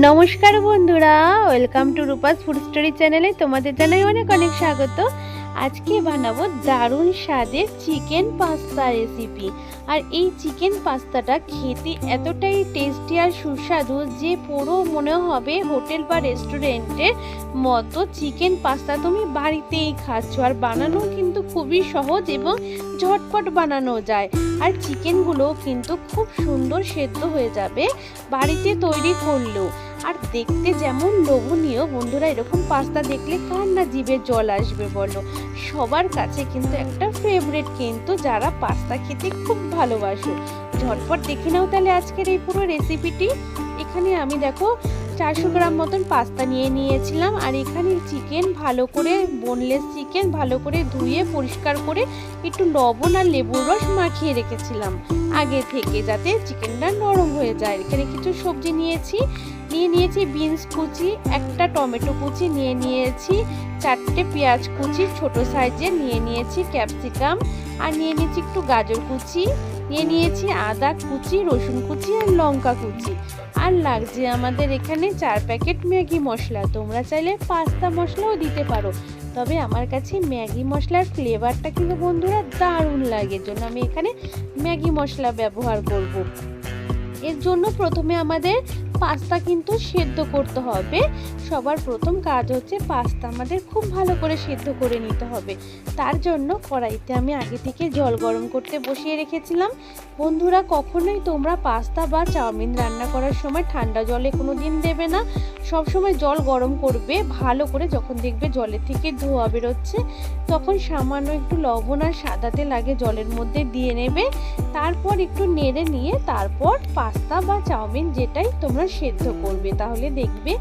নমস্কার বন্ধুরা, welcome to Rupa's food story চ্যানেলে তোমাদের জানাই অনেক অনেক স্বাগত। আজকে বানাবো দারুণ স্বাদের চিকেন পাস্তা রেসিপি। আর এই চিকেন পাস্তাটা খেতে এতটাই টেস্টি আর সুস্বাদু যে পুরো মনে হবে হোটেল বা রেস্টুরেন্টের মতো চিকেন পাস্তা তুমি বাড়িতেই খাচ্ছ। আর বানানো কিন্তু খুবই সহজ এবং ঝটপট বানানো যায়। আর চিকেনগুলো কিন্তু খুব সুন্দর সেদ্ধ হয়ে যাবে বাড়িতে তৈরি করলেও। আর দেখতে যেমন লোভনীয়, বন্ধুরা এরকম পাস্তা দেখলে কার না জিভে জল আসবে বলো। সবার কাছে কিন্তু একটা ফেভারিট, কিন্তু যারা পাস্তা খেতে খুব ভালোবাসো। ঝটপট দেখে নাও তাহলে আজকের এই পুরো রেসিপিটি। এখানে আমি দেখো 400 গ্রাম মতন পাস্তা নিয়ে নিয়েছিলাম। আর এখানে চিকেন ভালো করে, বোনলেস চিকেন ভালো করে ধুয়ে পরিষ্কার করে একটু লবণ আর লেবুর রস মাখিয়ে রেখেছিলাম আগে থেকে, যাতে চিকেনটা নরম হয়ে যায়। এখানে কিছু সবজি নিয়েছি বিনস কুচি, একটা টমেটো কুচি নিয়ে নিয়েছি, 4টে পেঁয়াজ কুচি ছোট সাইজের নিয়ে নিয়েছি, ক্যাপসিকাম আর নিয়ে নিয়েছি একটু গাজর কুচি, নিয়ে নিয়েছি আদা কুচি, রসুন কুচি আর লঙ্কা কুচি। আর লাগছে আমাদের এখানে 4 প্যাকেট ম্যাগি মশলা। তোমরা চাইলে পাস্তা মশলাও দিতে পারো, তবে আমার কাছে ম্যাগি মশলার ফ্লেভারটা কিন্তু বন্ধুরা দারুণ লাগে, জন্য আমি এখানে ম্যাগি মশলা ব্যবহার করব। এর জন্য প্রথমে আমাদের পাস্তা কিন্তু সেদ্ধ করতে হবে। সবার প্রথম কাজ হচ্ছে পাস্তা আমাদের খুব ভালো করে সেদ্ধ করে নিতে হবে। তার জন্য কড়াইতে আমি আগে থেকে জল গরম করতে বসিয়ে রেখেছিলাম। বন্ধুরা কখনোই তোমরা পাস্তা বা চাউমিন রান্না করার সময় ঠান্ডা জলে কোনো দিন দেবে না। সব সময় জল গরম করবে ভালো করে। যখন দেখবে জলের থেকে ধোঁয়া বেরোচ্ছে, তখন সামান্য একটু লবণ আর সাদা তেল আগে জলের মধ্যে দিয়ে নেবে। তারপর একটু নেড়ে নিয়ে তারপর পাস্তা বা চাউমিন যেটাই তোমরা সেদ্ধ করবে, তাহলে দেখবে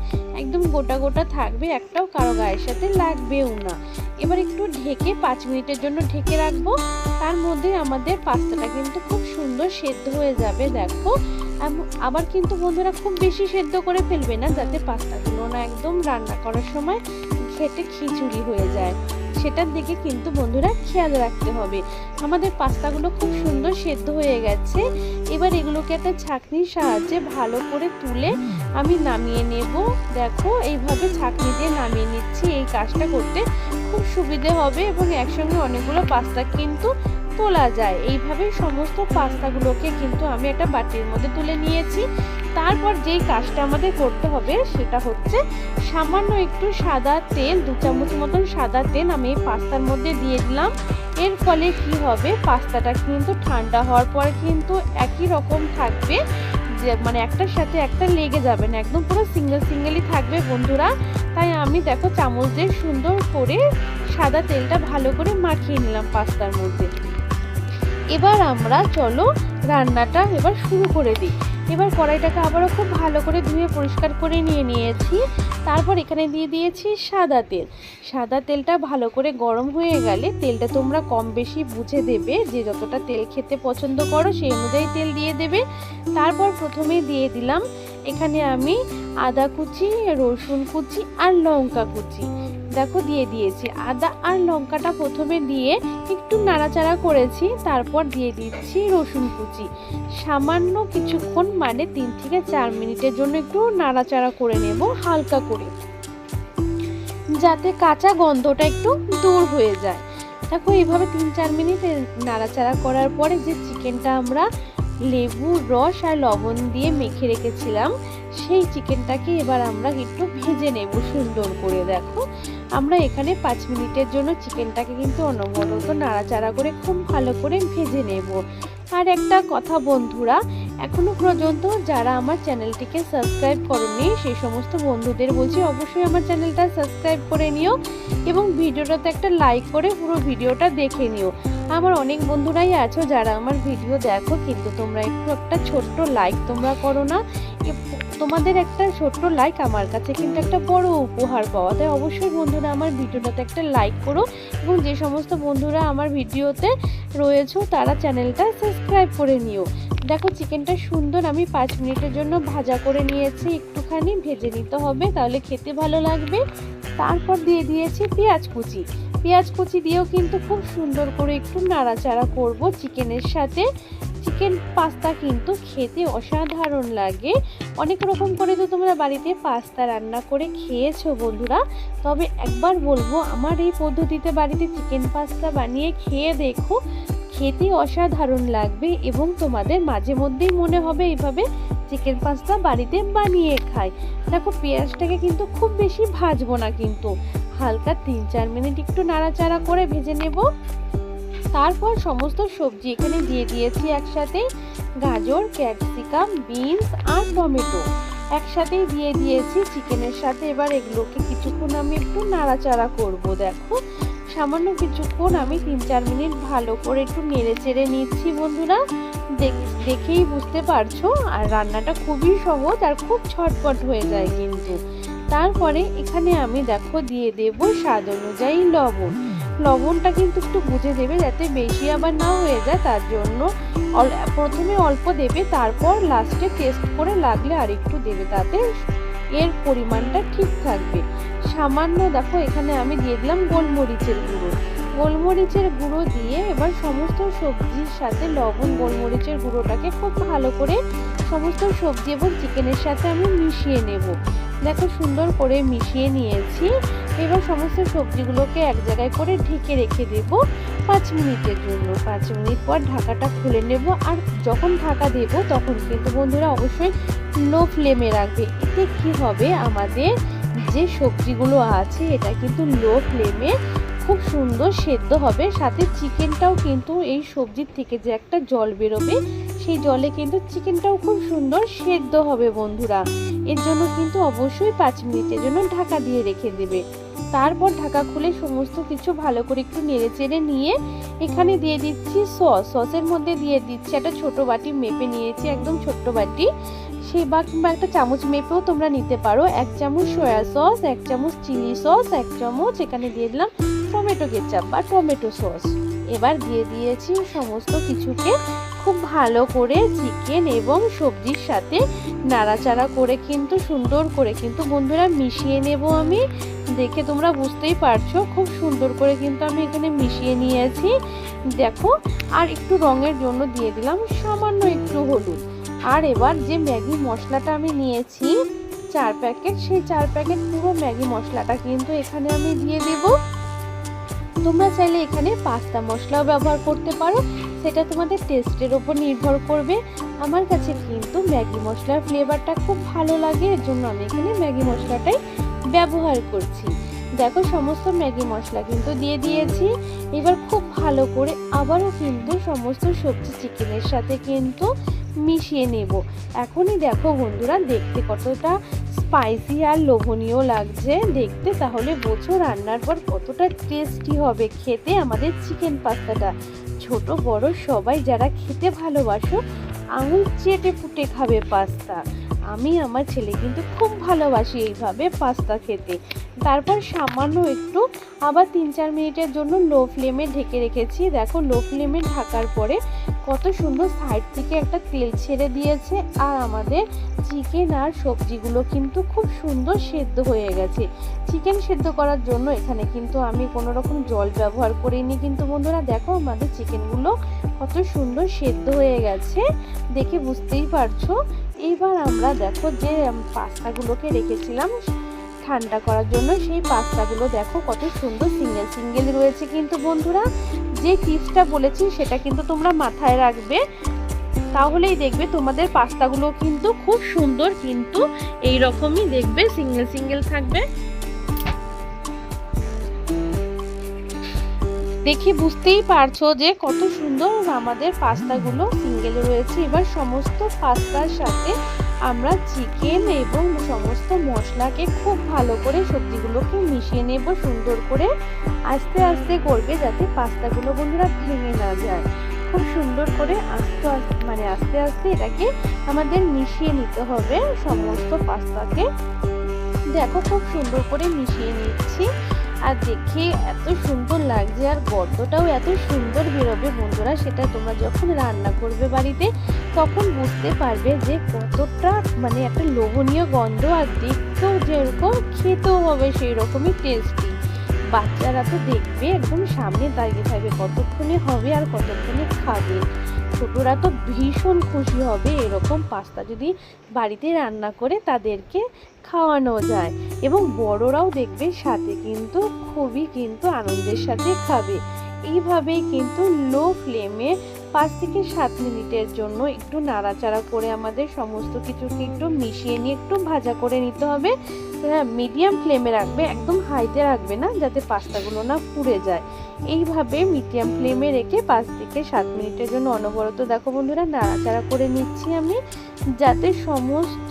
একদম গোটা গোটা থাকবে, একটাও কারো গায়ের সাথে লাগবেও না। এবার একটু ঢেকে 5 মিনিটের জন্য ঢেকে রাখবো। তার মধ্যে আমাদের পাস্তাটা কিন্তু খুব সুন্দর সেদ্ধ হয়ে যাবে। দেখো, আবার কিন্তু বন্ধুরা খুব বেশি সেদ্ধ করে ফেলবে না, যাতে পাস্তাগুলো না একদম রান্না করার সময় খেতে খিচুড়ি হয়ে যায়। সেটার দিকে কিন্তু বন্ধুরা খেয়াল রাখতে হবে। আমাদের পাস্তাগুলো খুব সুন্দর সেদ্ধ হয়ে গেছে। এবার এগুলোকে একটা ছাঁকনির সাহায্যে ভালো করে তুলে আমি নামিয়ে নেব। দেখো এইভাবে ছাঁকনি দিয়ে নামিয়ে নিচ্ছি। এই কাজটা করতে খুব সুবিধে হবে এবং একসঙ্গে অনেকগুলো পাস্তা কিন্তু তোলা যায়। এইভাবে সমস্ত পাস্তাগুলোকে কিন্তু আমি একটা বাটির মধ্যে তুলে নিয়েছি। তারপর যেই কাজটা আমাদের করতে হবে সেটা হচ্ছে সামান্য একটু সাদা তেল, 2 চামচ মতন সাদা তেল আমি এই পাস্তার মধ্যে দিয়ে দিলাম। এর ফলে কি হবে, পাস্তাটা কিন্তু ঠান্ডা হওয়ার পর কিন্তু একই রকম থাকবে, যে মানে একটার সাথে একটা লেগে যাবে না, একদম পুরো সিঙ্গেলই থাকবে বন্ধুরা। তাই আমি দেখো চামচ দিয়ে সুন্দর করে সাদা তেলটা ভালো করে মাখিয়ে নিলাম পাস্তার মধ্যে। এবার আমরা চলো রান্নাটা এবার শুরু করে দিই। এবার কড়াইটাকে আবারও খুব ভালো করে ধুয়ে পরিষ্কার করে নিয়েছি। তারপর এখানে দিয়ে দিয়েছি সাদা তেল। সাদা তেলটা ভালো করে গরম হয়ে গেলে তেলটা তোমরা কম বেশি বুঝে দেবে, যে যতটা তেল খেতে পছন্দ করো সেই অনুযায়ী তেল দিয়ে দেবে। তারপর প্রথমে দিয়ে দিলাম এখানে আমি আদা কুচি, রসুন কুচি আর লঙ্কা কুচি। দেখো দিয়ে দিয়েছি। আদা আর লঙ্কাটা প্রথমে দিয়ে একটু নাড়াচাড়া করেছি। তারপর দিয়ে দিচ্ছি রসুন কুচি। সামান্য কিছুক্ষণ মানে 3 থেকে 4 মিনিটের জন্য একটু নাড়াচাড়া করে নেব হালকা করে, যাতে কাঁচা গন্ধটা একটু দূর হয়ে যায়। দেখো এইভাবে 3-4 মিনিট নাড়াচাড়া করার পরে যে চিকেনটা আমরা লেবুর রস আর লবণ দিয়ে মেখে রেখেছিলাম, সেই চিকেনটাকে এবার আমরা একটু ভেজে নেব সুন্দর করে। দেখো আমরা এখানে 5 মিনিটের জন্য চিকেনটাকে কিন্তু অনবরত নাড়াচাড়া করে খুব ভালো করে ভেজে নেব। আর একটা কথা বন্ধুরা, এখনো পর্যন্ত যারা আমার চ্যানেলটিকে সাবস্ক্রাইব করোনি সেই সমস্ত বন্ধুদের বলছি অবশ্যই আমার চ্যানেলটা সাবস্ক্রাইব করে নিও এবং ভিডিওটাতে একটা লাইক করে পুরো ভিডিওটা দেখে নিও। আমার অনেক বন্ধুরাই আছো যারা আমার ভিডিও দেখো, কিন্তু তোমরা একটু একটা ছোট্ট লাইক তোমরা করো না। তোমাদের একটা ছোট্ট লাইক আমার কাছে কিন্তু একটা বড় উপহার পাওয়া। তাই অবশ্যই বন্ধুরা আমার ভিডিওটাতে একটা লাইক করো এবং যে সমস্ত বন্ধুরা আমার ভিডিওতে রয়েছো তারা চ্যানেলটা সাবস্ক্রাইব করে নিও। দেখো চিকেনটা সুন্দর আমি 5 মিনিটের জন্য ভাজা করে নিয়েছি। একটুখানি ভেজে নিতে হবে, তাহলে খেতে ভালো লাগবে। তারপর দিয়ে দিয়েছি পেঁয়াজ কুচি দিয়েও কিন্তু খুব সুন্দর করে একটু নাড়াচাড়া করব চিকেনের সাথে। চিকেন পাস্তা কিন্তু খেতে অসাধারণ লাগে। অনেক রকম করে তো তোমরা বাড়িতে পাস্তা রান্না করে খেয়েছো বন্ধুরা, তবে একবার বলবো আমার এই পদ্ধতিতে বাড়িতে চিকেন পাস্তা বানিয়ে খেয়ে দেখো, খেতে অসাধারণ লাগবে এবং তোমাদের মাঝে মধ্যেই মনে হবে এইভাবে চিকেন পাস্তা বাড়িতে বানিয়ে খাই। দেখো পেঁয়াজটাকে কিন্তু খুব বেশি ভাজবো না, কিন্তু হালকা 3-4 মিনিট একটু নাড়াচাড়া করে ভেজে নেব। তারপর সমস্ত সবজি এখানে দিয়ে দিয়েছি একসাথে, গাজর, ক্যাপসিকাম, বিনস আর টমেটো একসাথেই দিয়ে দিয়েছি চিকেনের সাথে। এবার এগুলোকে কিছুক্ষণ আমি একটু নাড়াচাড়া করব। দেখো সামান্য কিছুক্ষণ আমি 3-4 মিনিট ভালো করে একটু নেড়ে চেড়ে নিচ্ছি বন্ধুরা, দেখেই বুঝতে পারছো। আর রান্নাটা খুবই সহজ আর খুব ঝটপট হয়ে যায় কিন্তু। তারপরে এখানে আমি দেখো দিয়ে দেব স্বাদ অনুযায়ী লবণ। লবণটা কিন্তু একটু বুঝে দেবে যাতে বেশি আবার না হয়ে যায়, তার জন্য প্রথমে অল্প দেবে, তারপর লাস্টে টেস্ট করে লাগলে আর একটু দেবে, তাতে এর পরিমাণটা ঠিক থাকবে। সামান্য দেখো এখানে আমি দিয়ে দিলাম গোলমরিচের গুঁড়ো। গোলমরিচের গুঁড়ো দিয়ে এবার সমস্ত সবজির সাথে লবণ গোলমরিচের গুঁড়োটাকে খুব ভালো করে সমস্ত সবজি এবং চিকেনের সাথে আমি মিশিয়ে নেব। দেখো সুন্দর করে মিশিয়ে নিয়েছি। এবার সমস্ত সবজিগুলোকে এক জায়গায় করে ঢেকে রেখে দেব 5 মিনিটের জন্য। 5 মিনিট পর ঢাকাটা খুলে নেব। আর যখন ঢাকা দেব তখন কিন্তু বন্ধুরা অবশ্যই লো ফ্লেমে রাখবে। এতে কি হবে, আমাদের যে সবজিগুলো আছে এটা কিন্তু লো ফ্লেমে খুব সুন্দর সেদ্ধ হবে। সাথে চিকেনটাও কিন্তু এই সবজির থেকে যে একটা জল বেরোবে, সেই জলে কিন্তু চিকেনটাও খুব সুন্দর সেদ্ধ হবে বন্ধুরা। এর জন্য কিন্তু অবশ্যই 5 মিনিটের জন্য ঢাকা দিয়ে রেখে দেবে। তারপর ঢাকা খুলে সমস্ত কিছু ভালো করে একটু নেড়ে চেড়ে নিয়ে এখানে দিয়ে দিচ্ছি সসের মধ্যে দিয়ে দিচ্ছি একটা ছোট বাটি মেপে নিয়েছি, একদম ছোট্ট বাটি, সেই বা কিংবা একটা চামচ মেপেও তোমরা নিতে পারো। 1 চামচ সয়া সস, 1 চামচ চিলি সস, 1 চামচ এখানে দিয়ে দিলাম টমেটো কেচাপ বা টমেটো সস। এবার দিয়ে দিয়েছি সমস্ত কিছুকে খুব ভালো করে চিকেন এবং সবজির সাথে নাড়াচাড়া করে কিন্তু সুন্দর করে কিন্তু বন্ধুরা মিশিয়ে নেব আমি। দেখে তোমরা বুঝতেই পারছো খুব সুন্দর করে কিন্তু আমি এখানে মিশিয়ে নিয়েছি। দেখো আর একটু রঙের জন্য দিয়ে দিলাম সামান্য একটু হলুদ। আর এবার যে ম্যাগি মশলাটা আমি নিয়েছি 4 প্যাকেট, সেই 4 প্যাকেট পুরো ম্যাগি মশলাটা কিন্তু এখানে আমি দিয়ে দেব। তোমরা চাইলে এখানে পাস্তা মশলাও ব্যবহার করতে পারো, সেটা তোমাদের টেস্টের ওপর নির্ভর করবে। আমার কাছে কিন্তু ম্যাগি মশলার ফ্লেভারটা খুব ভালো লাগে, এর জন্য আমি এখানে ম্যাগি মশলাটাই ব্যবহার করছি। দেখো সমস্ত ম্যাগি মশলা কিন্তু দিয়ে দিয়েছি। এবার খুব ভালো করে আবারও কিন্তু সমস্ত সবজি চিকেনের সাথে কিন্তু মিশিয়ে নেব। এখনই দেখো বন্ধুরা দেখতে কতটা স্পাইসি আর লোভনীয় লাগছে দেখতে, তাহলে বোঝো রান্নার পর কতটা টেস্টি হবে খেতে আমাদের চিকেন পাস্তাটা। ছোট বড় সবাই যারা খেতে ভালোবাসো আঙুল চেটে পুটে খাবে পাস্তা। আমি আমার ছেলে কিন্তু খুব ভালোবাসি এইভাবে পাস্তা খেতে। তারপর সামান্য একটু আবার 3-4 মিনিটের জন্য লো ফ্লেমে ঢেকে রেখেছি। দেখো লো ফ্লেমে ঢাকার পরে কত সুন্দর সাইড থেকে একটা তেল ছেড়ে দিয়েছে, আর আমাদের চিকেন আর সবজিগুলো কিন্তু খুব সুন্দর সেদ্ধ হয়ে গেছে। চিকেন সেদ্ধ করার জন্য এখানে কিন্তু আমি কোনো রকম জল ব্যবহার করিনি কিন্তু বন্ধুরা। দেখো আমাদের চিকেনগুলো কত সুন্দর সেদ্ধ হয়ে গেছে, দেখে বুঝতেই পারছো। এইবার আমরা দেখো যে পাস্তাগুলোকে রেখেছিলাম ঠান্ডা করার জন্য, সেই পাস্তাগুলো দেখো কত সুন্দর সিঙ্গেল সিঙ্গেল রয়েছে কিন্তু বন্ধুরা। যে টিপসটা বলেছি সেটা কিন্তু তোমরা মাথায় রাখবে, তাহলেই দেখবে তোমাদের পাস্তাগুলো কিন্তু খুব সুন্দর কিন্তু এই রকমই দেখবে সিঙ্গেল সিঙ্গেল থাকবে। দেখে বুঝতেই পারছো যে কত সুন্দর আমাদের পাস্তাগুলো সিঙ্গেল রয়েছে। এবার সমস্ত পাস্তার সাথে আমরা চিকেন এবং সমস্ত মশলাকে খুব ভালো করে সবজিগুলোকে মিশিয়ে নেব সুন্দর করে। আস্তে আস্তে করবে যাতে পাস্তাগুলো বন্ধুরা ভেঙে না যায়। খুব সুন্দর করে আস্তে আস্তে এটাকে আমাদের মিশিয়ে নিতে হবে সমস্ত পাস্তাকে। দেখো খুব সুন্দর করে মিশিয়ে নিচ্ছি, আর দেখে এত সুন্দর লাগছে আর গন্ধটাও এত সুন্দর বেরোবে বন্ধুরা। সেটা তোমরা যখন রান্না করবে বাড়িতে তখন বুঝতে পারবে যে কতটা একটা লোভনীয় গন্ধ, আর দেখতেও যেরকম খেতেও হবে সেই রকমই টেস্টি। বাচ্চারা তো দেখবে একদম সামনে দাঁড়িয়ে থাকবে কতক্ষণে হবে আর কতক্ষণে খাবে। ছোটরা তো ভীষণ খুশি হবে এরকম পাস্তা যদি বাড়িতে রান্না করে তাদেরকে খাওয়ানো যায়, এবং বড়রাও দেখবে সাথে কিন্তু খুবই কিন্তু আনন্দের সাথে খাবে। এইভাবেই কিন্তু লো ফ্লেমে 5 থেকে 7 মিনিটের জন্য একটু নাড়াচাড়া করে আমাদের সমস্ত কিছুকে একটু মিশিয়ে নিয়ে একটু ভাজা করে নিতে হবে। মিডিয়াম ফ্লেমে রাখবে, একদম হাইতে রাখবে না, যাতে পাস্তাগুলো না পুড়ে যায়। এইভাবে মিডিয়াম ফ্লেমে রেখে 5 থেকে 7 মিনিটের জন্য অনবরত দেখো বন্ধুরা নাড়াচাড়া করে নিচ্ছি আমি, যাতে সমস্ত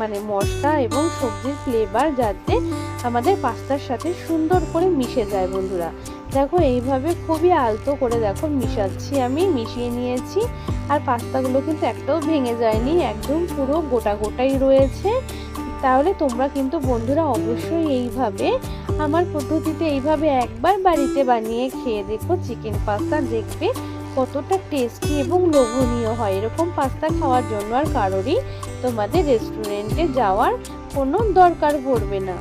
মানে মশলা এবং সবজির ফ্লেভার যাতে আমাদের পাস্তার সাথে সুন্দর করে মিশে যায় বন্ধুরা। দেখো এইভাবে খুবই আলতো করে দেখো মিশাচ্ছি, আমি মিশিয়ে নিয়েছি। আর পাস্তাগুলো কিন্তু একটাও ভেঙে যায়নি, একদম পুরো গোটা গোটাই রয়েছে। তাহলে তোমরা কিন্তু বন্ধুরা অবশ্যই এইভাবে আমার পদ্ধতিতে এইভাবে একবার বাড়িতে বানিয়ে খেয়ে দেখো চিকেন পাস্তা, দেখবে কতটা টেস্টি এবং লোভনীয় হয়। এরকম পাস্তা খাওয়ার জন্য আর কারোরই তোমাদের রেস্টুরেন্টে যাওয়ার কোনো দরকার পড়বে না।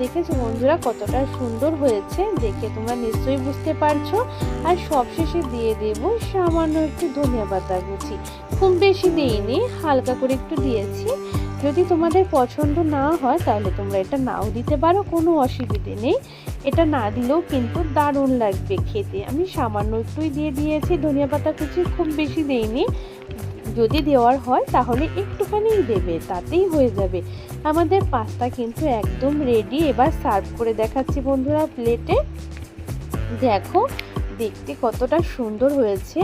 দেখেছো বন্ধুরা কতটা সুন্দর হয়েছে, দেখে তোমরা নিশ্চয়ই বুঝতে পারছো। আর সবশেষে দিয়ে দেবো সামান্য একটু ধনিয়া পাতা কুচি, খুব বেশি দিইনি, হালকা করে একটু দিয়েছি। যদি তোমাদের পছন্দ না হয় তাহলে তোমরা এটা নাও দিতে পারো, কোনো অসুবিধে নেই। এটা না দিলেও কিন্তু দারুণ লাগবে খেতে। আমি সামান্য একটুই দিয়ে দিয়েছি ধনিয়া পাতা কুচি, খুব বেশি দেইনি। যদি দেওয়ার হয় তাহলে একটুখানি দেবে, তাতেই হয়ে যাবে। আমাদের পাস্তা কিন্তু একদম রেডি। এবার সার্ভ করে দেখাচ্ছি বন্ধুরা প্লেটে। দেখো দেখতে কতটা সুন্দর হয়েছে,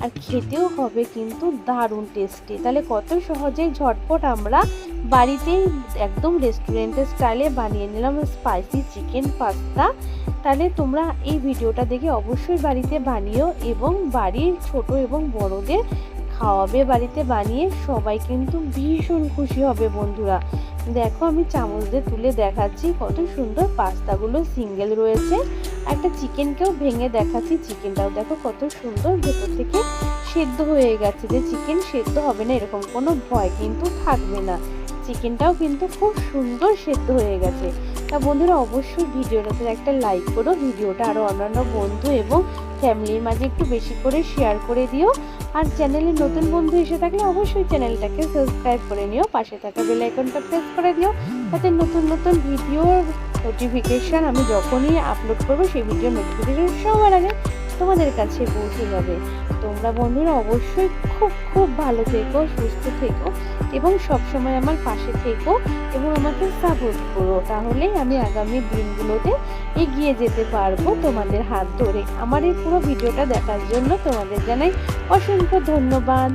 আর খেতেও হবে কিন্তু দারুণ টেস্টি। তাহলে কত সহজেই ঝটপট আমরা বাড়িতেই একদম রেস্টুরেন্টের স্টাইলে বানিয়ে নিলাম স্পাইসি চিকেন পাস্তা। তাহলে তোমরা এই ভিডিওটা দেখে অবশ্যই বাড়িতে বানিও, এবং বাড়ির ছোট এবং বড়দের খাওয়াবে বাড়িতে বানিয়ে, সবাই কিন্তু ভীষণ খুশি হবে বন্ধুরা। দেখো আমি চামচ দিয়ে তুলে দেখাচ্ছি কত সুন্দর পাস্তাগুলো সিঙ্গেল রয়েছে। একটা চিকেনকেও ভেঙে দেখাচ্ছি, চিকেনটাও দেখো কত সুন্দর ভেতর থেকে সেদ্ধ হয়ে গেছে। যে চিকেন সেদ্ধ হবে না এরকম কোনো ভয় কিন্তু থাকবে না, চিকেনটাও কিন্তু খুব সুন্দর সেদ্ধ হয়ে গেছে। তা বন্ধুরা অবশ্যই ভিডিওটাতে একটা লাইক করো, ভিডিওটা আরও অন্যান্য বন্ধু এবং ফ্যামিলির মাঝে একটু বেশি করে শেয়ার করে দিও। আর চ্যানেলে নতুন বন্ধু এসে থাকলে অবশ্যই চ্যানেলটাকে সাবস্ক্রাইব করে নিও, পাশে থাকা বেল আইকনটা প্রেস করে দিও, যাতে নতুন নতুন ভিডিওর নোটিফিকেশান আমি যখনই আপলোড করবো সেই ভিডিওর নোটিফিকেশান সবার আগে তোমাদের কাছে পৌঁছে যাবে। তোমরা বন্ধুরা অবশ্যই খুব খুব ভালো থেকো, সুস্থ থেকো, এবং সবসময় আমার পাশে থেকো এবং আমাকে সাপোর্ট করো। তাহলেই আমি আগামী দিনগুলোতে এগিয়ে যেতে পারবো তোমাদের হাত ধরে। আমার এই পুরো ভিডিওটা দেখার জন্য তোমাদের জানাই অসংখ্য ধন্যবাদ।